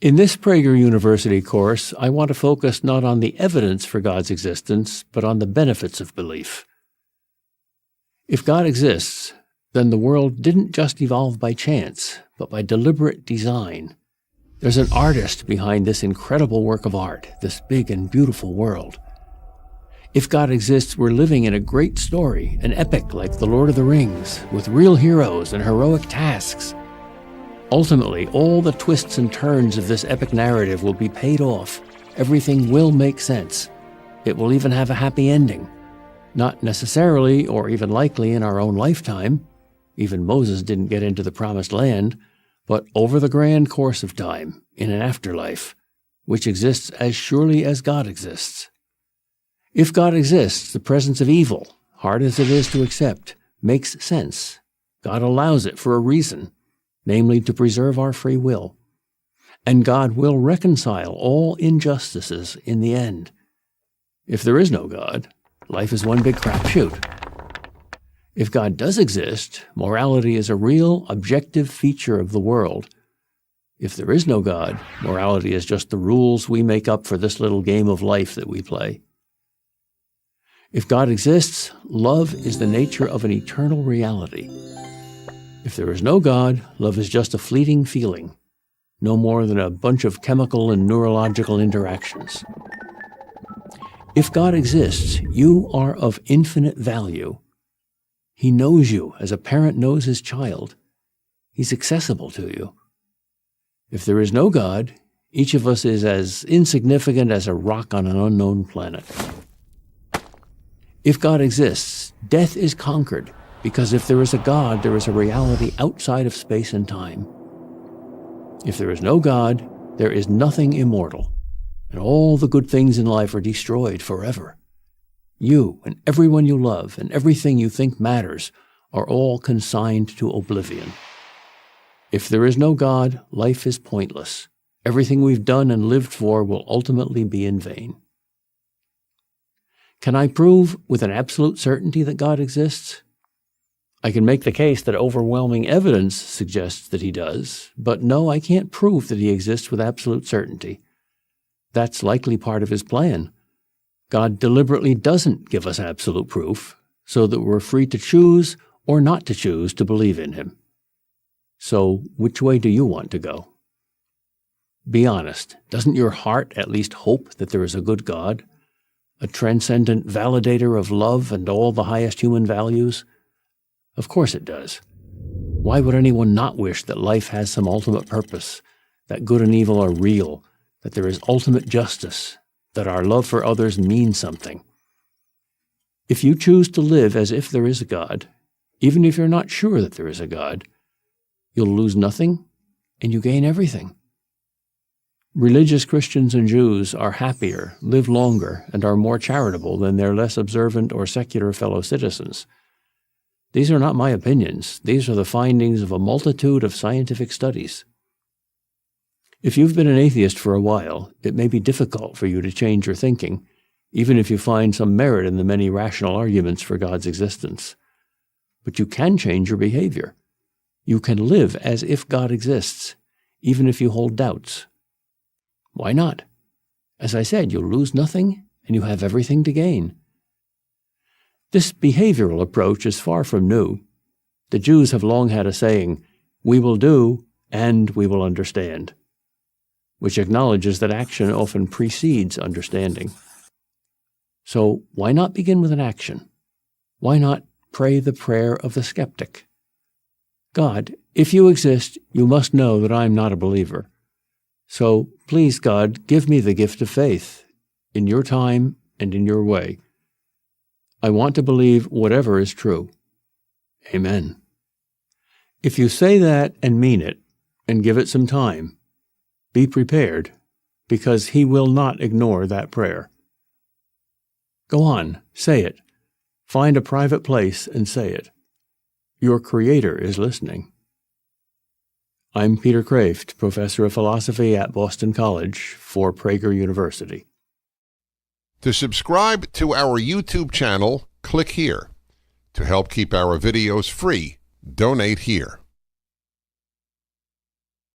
In this Prager University course, I want to focus not on the evidence for God's existence, but on the benefits of belief. If God exists, then the world didn't just evolve by chance, but by deliberate design. There's an artist behind this incredible work of art, this big and beautiful world. If God exists, we're living in a great story, an epic like The Lord of the Rings, with real heroes and heroic tasks. Ultimately, all the twists and turns of this epic narrative will be paid off. Everything will make sense. It will even have a happy ending. Not necessarily, or even likely in our own lifetime. Even Moses didn't get into the promised land, but over the grand course of time, in an afterlife, which exists as surely as God exists. If God exists, the presence of evil, hard as it is to accept, makes sense. God allows it for a reason, namely to preserve our free will. And God will reconcile all injustices in the end. If there is no God, life is one big crapshoot. If God does exist, morality is a real, objective feature of the world. If there is no God, morality is just the rules we make up for this little game of life that we play. If God exists, love is the nature of an eternal reality. If there is no God, love is just a fleeting feeling, no more than a bunch of chemical and neurological interactions. If God exists, you are of infinite value. He knows you as a parent knows his child. He's accessible to you. If there is no God, each of us is as insignificant as a rock on an unknown planet. If God exists, death is conquered, because if there is a God, there is a reality outside of space and time. If there is no God, there is nothing immortal, and all the good things in life are destroyed forever. You and everyone you love and everything you think matters are all consigned to oblivion. If there is no God, life is pointless. Everything we've done and lived for will ultimately be in vain. Can I prove with an absolute certainty that God exists? I can make the case that overwhelming evidence suggests that he does, but no, I can't prove that he exists with absolute certainty. That's likely part of his plan. God deliberately doesn't give us absolute proof, so that we're free to choose or not to choose to believe in him. So, which way do you want to go? Be honest, doesn't your heart at least hope that there is a good God, a transcendent validator of love and all the highest human values? Of course it does. Why would anyone not wish that life has some ultimate purpose, that good and evil are real, that there is ultimate justice, that our love for others means something? If you choose to live as if there is a God, even if you're not sure that there is a God, you'll lose nothing and you gain everything. Religious Christians and Jews are happier, live longer, and are more charitable than their less observant or secular fellow citizens. These are not my opinions. These are the findings of a multitude of scientific studies. If you've been an atheist for a while, it may be difficult for you to change your thinking, even if you find some merit in the many rational arguments for God's existence. But you can change your behavior. You can live as if God exists, even if you hold doubts. Why not? As I said, you'll lose nothing, and you have everything to gain. This behavioral approach is far from new. The Jews have long had a saying, "We will do, and we will understand," which acknowledges that action often precedes understanding. So why not begin with an action? Why not pray the prayer of the skeptic? God, if you exist, you must know that I'm not a believer. So please, God, give me the gift of faith, in your time and in your way. I want to believe whatever is true. Amen. If you say that and mean it, and give it some time, be prepared, because he will not ignore that prayer. Go on, say it. Find a private place and say it. Your Creator is listening. I'm Peter Kraft, Professor of Philosophy at Boston College for Prager University. To subscribe to our YouTube channel, click here. To help keep our videos free, donate here.